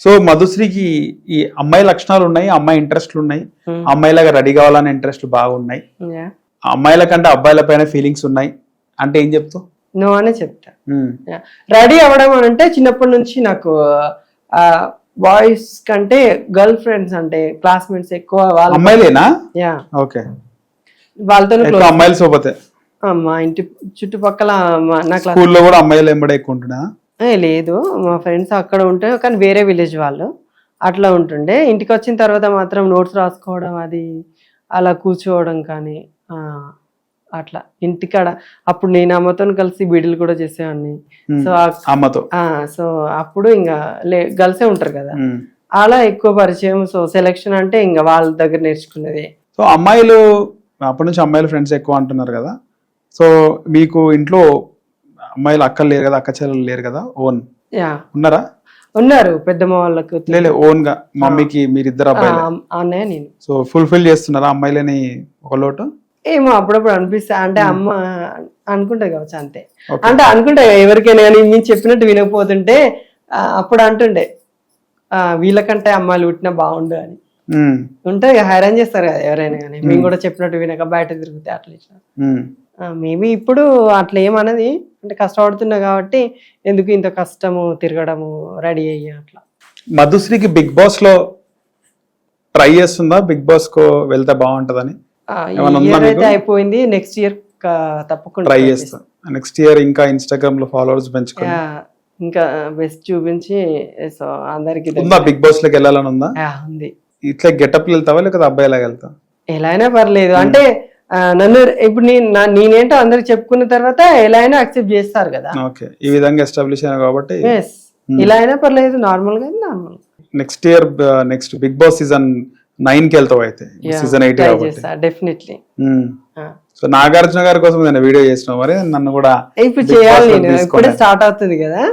So మధుశ్రీకి ఈ అమ్మాయి లక్షణాలు ఉన్నాయి, అమ్మాయి ఇంట్రెస్ట్లు ఉన్నాయి, అమ్మాయిలాగా రెడీ కావాలనే ఇంట్రెస్ట్లు బాగున్నాయి, అమ్మాయిల కంటే అబ్బాయిల పైన ఫీలింగ్స్ ఉన్నాయి అంటే ఏం చెప్తావు? నో అనే చెప్తా. రెడీ అవ్వడం అని అంటే చిన్నప్పటి నుంచి నాకు బాయ్స్ కంటే గర్ల్ ఫ్రెండ్స్ అంటే క్లాస్మేట్స్ ఎక్కువ అమ్మాయిలేనా? ఓకే, వాళ్ళతో అమ్మాయిల సోపతే మా ఇంటి చుట్టుపక్కల నా స్కూల్లో కూడా అమ్మాయిలు ఎంబడే ఎక్కువ ఉంటున్నా? లేదు, మా ఫ్రెండ్స్ అక్కడ ఉంటే కానీ వేరే విలేజ్ వాళ్ళు అట్లా ఉంటుండే. ఇంటికి వచ్చిన తర్వాత మాత్రం నోట్స్ రాసుకోవడం అది అలా కూర్చోవడం కానీ అట్లా ఇంటికాడ. అప్పుడు నేను అమ్మతో కలిసి బీడీలు కూడా చేసేవాడిని. సో అమ్మతో సో అప్పుడు ఇంకా గర్ల్సే ఉంటారు కదా, అలా ఎక్కువ పరిచయం. సో సెలెక్షన్ అంటే ఇంకా వాళ్ళ దగ్గర నేర్చుకునేది. సో అమ్మాయిలు అప్పటి నుంచి అమ్మాయిలు ఫ్రెండ్స్ ఎక్కువ అంటున్నారు కదా, సో మీకు ఇంట్లో అమ్మాయిలు అక్కలు లేరు కదా, అక్క చెల్లెలు లేరు కదా, ఓన్ ఉన్నారా? ఉన్నారు, పెద్దమ్మ వాళ్ళకు లేదు ఓన్ గా మమ్మీకి మీరిద్దరు అబ్బాయిలు అన్నయ్య నేను. సో ఫుల్ఫిల్ చేస్తున్నారా అమ్మాయిలని ఒక లోటు? ఏమో అప్పుడప్పుడు అనిపిస్తా, అంటే అమ్మ అనుకుంటా కావచ్చు అంతే, అంటే అనుకుంటా ఎవరికైనా కానీ నేను చెప్పినట్టు వినకపోతుంటే అప్పుడు అంటుండే వీళ్ళకంటే అమ్మాయిలు పుట్టినా బాగుండు అని. ఉంటే హైరాన్ చేస్తారు కదా ఎవరైనా కానీ, మేము కూడా చెప్పినట్టు వినక బయట తిరిగితే అట్లా ఇట్లా. మేబీ ఇప్పుడు అట్లా ఏమన్నది అంటే కష్టపడుతున్నా కాబట్టి ఎందుకు ఇంత కష్టము తిరగడము రెడీ అయ్యి అట్లా. మధుశ్రీకి బిగ్ బాస్ లో ట్రై చేస్తుందా? బిగ్ బాస్ కు వెళ్తే బాగుంటదని అయితే అయిపోయింది, నెక్స్ట్ ఇయర్ తప్పకుండా ట్రై చేస్తా. నెక్స్ట్ ఇయర్ ఇంకా ఇన్స్టాగ్రామ్ లో ఫాలోవర్స్ పెంచుకో, ఇంకా బెస్ట్ చూపించి సో అందరికి బిగ్ బాస్ లోకి వెళ్ళాలని ఉందా? ఉంది. ఇట్లా గెటప్ వెళ్తావా లేకపోతే అబ్బాయిలాగా వెళ్తావా? ఎలా అయినా పర్లేదు, అంటే నన్ను ఇప్పుడు నేనేంటో అందరికి చెప్పుకున్న తర్వాత ఎలా అయినా అక్సెప్ట్ చేస్తారు కదా. ఓకే, ఈ విధంగా ఎస్టాబ్లిష్ అయినా కాబట్టి ఇలా అయినా పర్లేదు, నార్మల్ గా normal. Next year next Bigg Boss season 9 కి వెళ్తావు అయితే, సీజన్ 8 కాబట్టి డెఫినెట్లీ. సో నాగార్జున గారి కోసం నేను వీడియో చేసిన, మరి నన్ను కూడా ఇప్పుడు చేయాలి, నేను ఇప్పుడే స్టార్ట్ అవుతుంది కదా,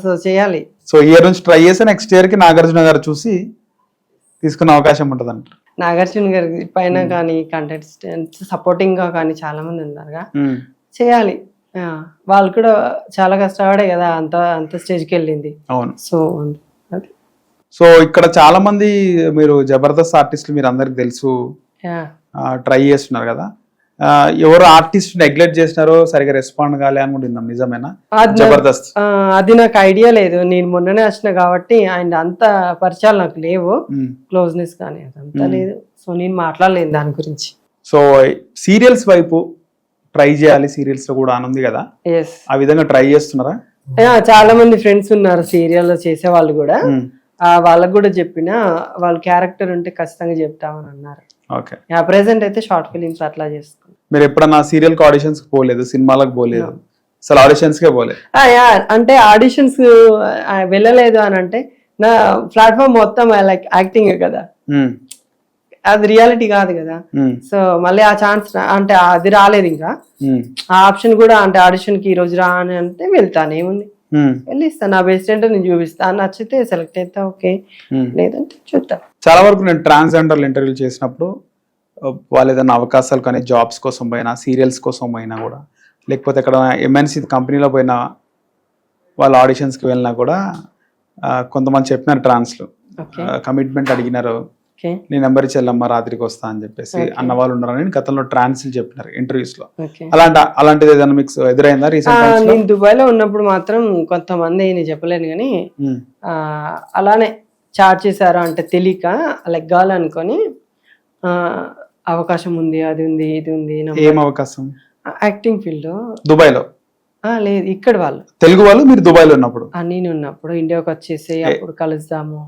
సో చేయాలి. సో ఇయర్ నుంచి ట్రై చేస్తే నెక్స్ట్ ఇయర్ కి నాగార్జున గారు చూసి తీసుకునే అవకాశం ఉంటది అంట. నాగార్జున గారి పైన కానీ కంటెస్టెంట్స్ సపోర్టింగ్ గా కానీ చాలా మంది ఉన్నారుగా, చేయాలి. వాళ్ళు కూడా చాలా కష్టపడే కదా అంత స్టేజ్కి వెళ్ళింది. అవును. సో సో ఇక్కడ చాలా మంది మీరు జబర్దస్త్ ఆర్టిస్టులు మీరు అందరికి తెలుసు, ట్రై చేస్తున్నారు కదా, ఎవరు ఆర్టిస్ట్ నెగ్లెక్ట్ చేసినారో సరిగా రెస్పాండ్ కాలే అనుకుంటున్నాం, నిజమేనా? జబర్దస్త్ అది నాకు ఐడియా లేదు, నేను మొన్ననే వచ్చిన కాబట్టి ఆయన అంత పరిచయాలు నాకు లేవు, క్లోజ్నెస్ కానీ అదంతా లేదు. సో నేను మాట్లాడలేదు దాని గురించి. సో సీరియల్స్ వైపు ట్రై చేయాలి, సీరియల్స్ లో కూడా ఆనంది కదా, ఆ విధంగా ట్రై చేస్తున్నారా? చాలా మంది ఫ్రెండ్స్ ఉన్నారు సీరియల్ చేసే వాళ్ళు కూడా, వాళ్ళకు కూడా చెప్పిన వాళ్ళ క్యారెక్టర్ ఉంటే ఖచ్చితంగా చెప్తామని అన్నారు. ఓకే, ప్రెసెంట్ అయితే షార్ట్ ఫిలిమ్స్ అట్లా చేస్తాం. మీరు ఎప్పుడన్నా సీరియల్ కి ఆడిషన్స్ పోలేదు, సినిమాలకు పోలేదు, అసలు ఆడిషన్స్ కే పోలేదు? అంటే ఆడిషన్స్ వెళ్ళలేదు అని అంటే నా ప్లాట్ఫామ్ మొత్తం లైక్ యాక్టింగ్ కదా, అది రియాలిటీ కాదు కదా. సో మళ్ళీ ఆ ఛాన్స్ అంటే అది రాలేదు, ఇంకా ఆ ఆప్షన్ కూడా అంటే ఆడిషన్ కి ఈ రోజు రా అని అంటే వెళ్తాను, ఏముంది వెళ్ళి ఇస్తాను, నా బెస్ట్ ఏంటో నేను చూపిస్తాను, నచ్చితే సెలెక్ట్ అవుతా, ఓకే, లేదంటే చూద్దాం. చాలా వరకు నేను ట్రాన్స్జెండర్ ఇంటర్వ్యూలు చేసినప్పుడు వాళ్ళు ఏదైనా అవకాశాలు కానీ జాబ్స్ కోసం పోయినా, సీరియల్స్ కోసం పోయినా కూడా, లేకపోతే ఎక్కడ ఎంఎన్సీ కంపెనీలో పోయినా, వాళ్ళ ఆడిషన్స్కి వెళ్ళినా కూడా కొంతమంది చెప్పినారు ట్రాన్స్లో కమిట్మెంట్ అడిగినారు, నీ నెంబర్ చెల్లమ్మ రాత్రికి వస్తా అని చెప్పేసి అన్న వాళ్ళు ఉన్నారని గతంలో ట్రాన్స్లు చెప్పినారు ఇంటర్వ్యూస్ లో. అలాంటిది ఏదైనా మీకు ఎదురైందా రీసెంట్? నేను దుబాయ్ లో ఉన్నప్పుడు మాత్రం కొంతమంది నేను చెప్పలేను కానీ అలానే చార్జ్ చేశారు, అంటే తెలియక లెగ్గాలనుకొని అవకాశం ఉంది, అది ఉంది, ఇది ఉంది. ఏం అవకాశం? Acting field. దుబాయ్ లో? లేదు, ఇక్కడ వాళ్ళు తెలుగు వాళ్ళు. మీరు దుబాయ్ లో ఉన్నప్పుడు? నేను ఉన్నప్పుడు ఇండియాకి వచ్చేసి అప్పుడు కలుద్దాము.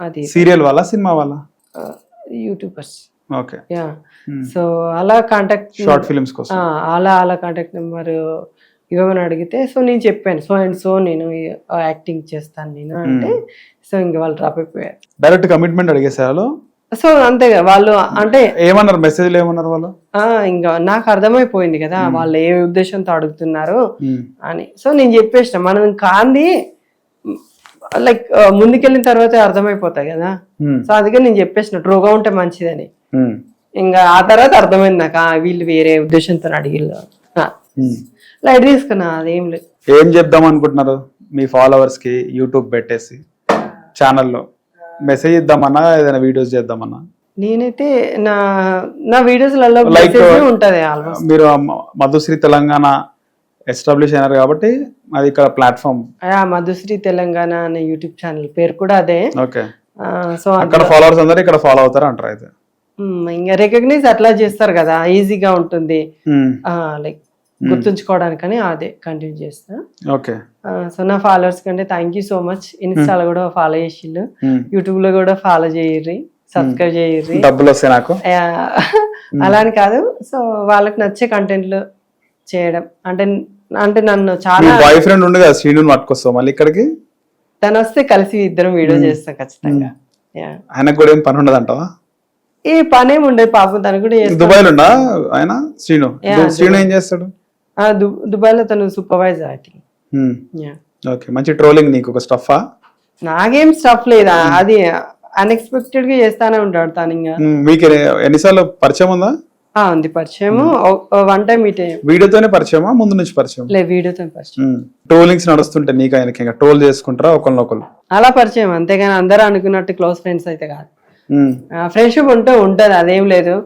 అది సీరియల్ వాళ్ళ, సినిమా వాళ్ళ? యూట్యూబర్స్. ఓకే. సో అలా కాంటాక్ట్, షార్ట్ ఫిల్మ్స్ కోసం అలా కాంటాక్ట్ నెంబర్ ఇవ్వమని అడిగితే, సో నేను చెప్పాను సో అండ్ సో నేను యాక్టింగ్ చేస్తాను నేను అంటే, సో ఇంకా వాళ్ళు డ్రాప్ అయిపోయారు. Direct commitment అడిగేసారు. సో అంతేగా వాళ్ళు, అంటే ఏమన్నారు మెసేజ్లు, ఏమన్నారు వాళ్ళు? ఇంకా నాకు అర్థమైపోయింది కదా వాళ్ళు ఏ ఉద్దేశంతో అడుగుతున్నారు అని. సో నేను చెప్పేసిన, మనం కాంది లైక్ ముందుకెళ్ళిన తర్వాత అర్థమైపోతాయి కదా. సో అందుకే నేను చెప్పేసిన ట్రూగా ఉంటే మంచిదని. ఇంకా ఆ తర్వాత అర్థమైంది నాకు వీళ్ళు వేరే ఉద్దేశంతో అడిగిళ్ళు, లైట్ తీసుకున్నా, అదేం లేదు. ఏం చెప్దాం అనుకుంటున్నారు మీ ఫాలోవర్స్ కి యూట్యూబ్ పెట్టేసి? ఛానల్లో మెసేజ్ ఇద్దామన్నా ఏదైనా వీడియోస్ చేద్దామన్నా నేనైతే నా వీడియోస్లలో Like, ఉంటది ఆల్మోస్ట్. మీరు మధుశ్రీ తెలంగాణ ఎస్టాబ్లిష్ అయినారు కాబట్టి అది ఇక్కడ ప్లాట్ఫామ్. మధుశ్రీ తెలంగాణ అనే యూట్యూబ్ ఛానల్ పేరు కూడా అదే. ఓకే, సో అక్కడ ఫాలోవర్స్ అందరూ ఇక్కడ ఫాలో అవుతారు అంటారు అయితే. ఇంకా రికగ్నైజ్ అట్లా చేస్తారు కదా, ఈజీగా ఉంటుంది లైక్ గుర్తుంచుకోవడానికని అదే కంటిన్యూ చేస్తా. ఓకే, సో నా ఫాలోవర్స్ కంటే థ్యాంక్ యూ సో మచ్. ఇన్స్టాలో కూడా ఫాలో చేసిళ్ళు, యూట్యూబ్ లో కూడా ఫాలో చేయర్రి, సబ్స్క్రైబ్ చేయర్రి. డబ్బులు వస్తాయి నాకు అలా అని కాదు, సో వాళ్ళకి నచ్చే కంటెంట్లు చేయడం అంటే అంటే నన్ను చాలా బాయ్ ఫ్రెండ్ ఉండు కదా శ్రీను పట్టుకొస్తావు మళ్ళీ ఇక్కడికి. తను వస్తే కలిసి ఇద్దరం వీడియో చేస్తాం ఖచ్చితంగా. ఆయనకు కూడా ఏం పని ఉండదు అంటావా? ఏ పనేం ఉండదు పాపం, తను కూడా దుబాయ్ లో ఉండా ఆయన శ్రీను? శ్రీను ఏం చేస్తాడు? దుబాయ్ లో తను సూపర్వైజర్ ఐ థింక్. ఓకే, మంచి ట్రోలింగ్ నీకు ఒక స్టఫా? నాకేం స్టఫ్ లేదా, అది అన్ఎక్స్పెక్టెడ్ గా చేస్తానే ఉంటాడు తను. ఇంకా మీకు ఎన్నిసార్లు పరిచయం ఉందా? ఉంది పరిచయం, వన్ టైం మీట్ అయ్యాం. వీడియోతోనే పరిచయమా ముందు నుంచి పరిచయం? లేదు, వీడియోతో పరిచయం. ట్రోలింగ్స్ నడుస్తుంటే నీకు ఆయనకి ఇంకా ట్రోల్ చేసుకుంటారా ఒకళ్ళనొకళ్ళు? అలా పరిచయం, అంతేగాని అందరూ అనుకున్నట్టు క్లోజ్ ఫ్రెండ్స్ అయితే కాదు. ఫ్రెండ్షిప్ ఉంటది, అదేం లేదు.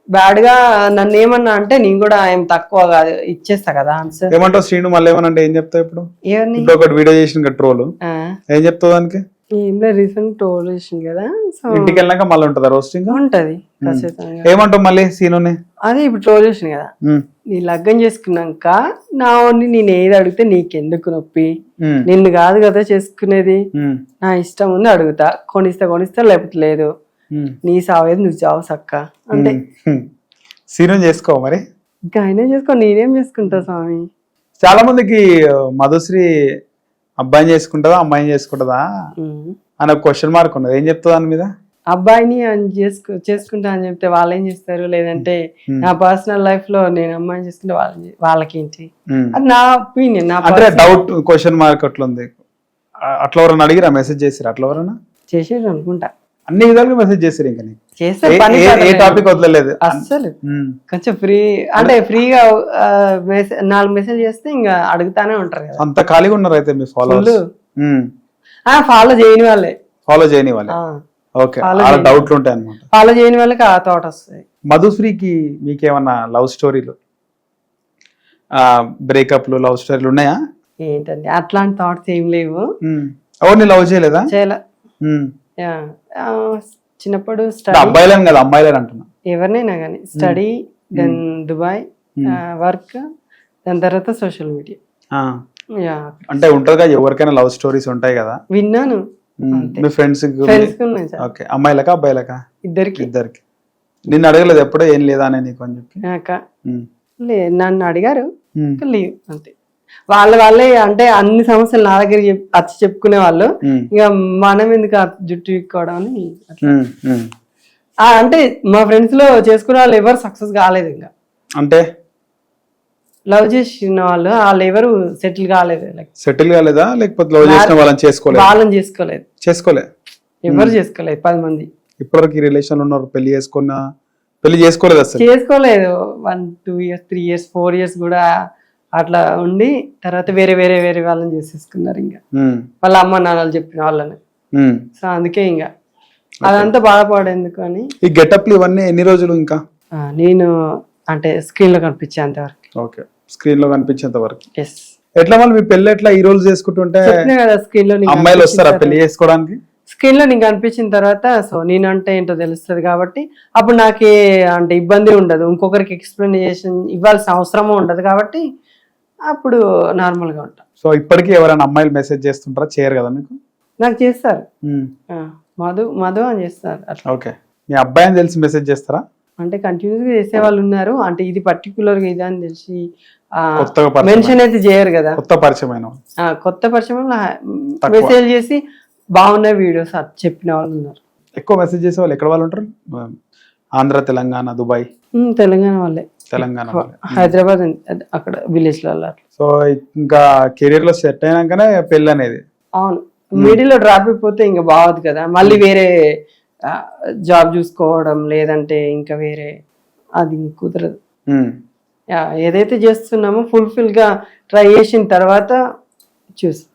బ్యాడ్ గా నన్ను ఏమన్నా అంటే నేను కూడా ఏం తక్కువ కాదు, ఇచ్చేస్తా కదా ఆన్సర్. ఏమంటావు శ్రీను మళ్ళీ ఏమన్నా ఏం చెప్తావు? ఇప్పుడు ఎవరిని ఒకటి వీడియో చేసిన ట్రోల్ ఏం చెప్తావు దానికి? ఏం లేదు, రీసెంట్ ట్రోల్ చేసింది కదా, సో ఇంటికి వెళ్ళాక మళ్ళీ ఉంటుందా రోస్టింగ్? ఉంటది ఖచ్చితంగా. ఏమంటావు మళ్ళీ సీనుని? అదే ఇప్పుడు ట్రోల్ చేసింది కదా, నీ లగ్గం చేసుకున్నాక నా ఓన్ని నేను ఏది అడిగితే నీకెందుకు నొప్పి, నిన్ను కాదు కదా చేసుకునేది, నా ఇష్టం ఉంది అడుగుతా, కొనిస్తా లేకపోతే లేదు, నీ సావేది నువ్వు చావు సక్క అంటే. సీను చేసుకో మరి, ఇంకా ఆయనే చేసుకో, నేనేం చేసుకుంటా స్వామి. చాలా మందికి మధుశ్రీ అబ్బాయిని చేసుకుంటుందా అమ్మాయిని చేసుకుంటుందా అని ఒక క్వశ్చన్ మార్క్ ఉన్నది, ఏం చెప్తా దాని మీద? అబ్బాయిని చేసుకుంటా అని చెప్తే వాళ్ళు ఏం చేస్తారు, లేదంటే నా పర్సనల్ లైఫ్ లో నేను అమ్మాయిని చేసుకుంటే వాళ్ళకేంటి, అది నా ఒపీనియన్. అంటే డౌట్ క్వశ్చన్ మార్క్ అట్లా ఉంది. అట్లా ఎవరైనా అడిగిరా, మెసేజ్ చేసిరా? అట్లా ఎవరైనా చేసేది అనుకుంటా, అన్ని విధాలుగా మెసేజ్ చేసారు. ఇంకా ఏ టాపిక్ వదలలేదు అస్సలు. కొంచెం ఫ్రీ అంటే ఫ్రీగా 4 మెసేజ్ చేస్తే ఇంకా అడుగుతానే ఉంటారు కదా. అంత ఖాళీగా ఉన్నారు అయితే మీ ఫాలోవర్స్? ఫాలో చేయని వాళ్ళే. ఫాలో చేయని వాళ్ళే, ఓకే. డౌట్లు ఉంటాయి అన్నమాట. ఫాలో చేయని వాళ్ళకి ఆ థాట్ వస్తాయి. మధుశ్రీకి మీకేమన్నా లవ్ స్టోరీలు, బ్రేకప్లు, లవ్ స్టోరీలు ఉన్నాయా? ఏంటండి అట్లాంటి థాట్స్ ఏం లేవు. ఎవరిని లవ్ చేయలేదా? చేయలే. చిన్నప్పుడు అబ్బాయిలని కదా అమ్మాయిలని అంటున్నా, ఎవరినైనా కానీ స్టడీ, దెన్ దుబాయ్, వర్క్, దాని తర్వాత సోషల్ మీడియా. అంటే ఉంటది కదా ఎవరికైనా లవ్ స్టోరీస్ ఉంటాయి కదా, విన్నాను. మీ ఫ్రెండ్స్? ఓకే, అమ్మాయిలకా అబ్బాయిలకా? ఇద్దరికి. నిన్ను అడగలేదు ఎప్పుడో ఏం లేదా అని నీకు అని చెప్పి? నన్ను అడిగారు, లీవ్ అంతే. వాళ్ళే అంటే అన్ని సమస్యలు నా దగ్గర వచ్చి చెప్పుకునే వాళ్ళు, ఇక మనం ఎందుకు జుట్టు ఇక్కోవడం అని. అంటే మా ఫ్రెండ్స్ లో చేసుకునే వాళ్ళు ఎవరు సక్సెస్ కాలేదు. ఇంకా అంటే లవ్ చేసిన వాళ్ళు ఎవరు సెటిల్ కాలేదు. సెటిల్ కాలేదా లేకపోతే లవ్ చేసిన వాళ్ళని చేసుకోలేదు? వాళ్ళని చేసుకోలేదు ఎవరు చేసుకోలేదు 10 మంది ఇప్పటివరకు రిలేషన్ ఉన్నారు. పెళ్లి చేసుకోలేదు అసలు? చేసుకోలేదు. 1, 2 years, 3 years, 4 years కూడా అట్లా ఉండి తర్వాత వేరే వాళ్ళని చేసేసుకున్నారు. ఇంకా వాళ్ళ అమ్మ నాన్నలు చెప్పిన వాళ్ళని. సో అందుకే ఇంకా అదంతా బాధపడేందుకు అని. ఈ గెటప్లు ఇవన్నీ ఎన్ని రోజులు? ఇంకా నేను అంటే స్క్రీన్ లో కనిపించేంత వరకు. ఓకే, స్క్రీన్ లో కనిపించేంత వరకు. ఎట్లా మళ్ళీ మీ పెళ్లి ఎట్లా ఈ రోజు చేసుకుంటుంటే స్క్రీన్ లో అమ్మాయిలు వస్తారా పెళ్లి చేసుకోవడానికి? స్క్రీన్ లో నీకు కనిపించిన తర్వాత సో నేనంటే ఏంటో తెలుస్తుంది కాబట్టి అప్పుడు నాకే అంటే ఇబ్బంది ఉండదు, ఇంకొకరికి ఎక్స్ప్లెనేషన్ ఇవ్వాల్సిన అవసరము ఉండదు కాబట్టి అప్పుడు నార్మల్ గా ఉంటా. సో ఇప్పటికీ ఎవరైనా అమ్మాయిలు మెసేజ్ చేస్తుంటారా? చేయరు కదా మీకు? నాకు చేస్తారు, మధు అని చేస్తారు అట్లా. ఓకే, మీ అబ్బాయి అని తెలిసి మెసేజ్ చేస్తారా? అంటే కంటిన్యూస్ గా చేసే వాళ్ళు ఉన్నారు. అంటే ఇది పర్టికులర్ గా ఇది అని తెలిసి మెన్షన్ అయితే చేయరు కదా. కొత్త పరిచయం మెసేజ్ చేసి బాగున్న వీడియోస్ చెప్పిన వాళ్ళు ఉన్నారు. ఎక్కువ మెసేజ్ చేసే వాళ్ళు ఎక్కడ వాళ్ళు ఉంటారు? ఆంధ్ర, తెలంగాణ, దుబాయ్? తెలంగాణ వాళ్ళే. హైదరాబాద్ అక్కడ విలేజ్ లో. సో ఇంకా కెరీర్ లో సెట్ అయినాకనే పెళ్లి అనేది? అవును, మిడిల్ లో డ్రాప్ అయిపోతే ఇంకా బాగోదు కదా, మళ్ళీ వేరే జాబ్ చూసుకోవడం లేదంటే ఇంకా వేరే, అది కుదరదు. ఏదైతే చేస్తున్నామో ఫుల్ఫిల్ గా ట్రై చేసిన తర్వాత చూసి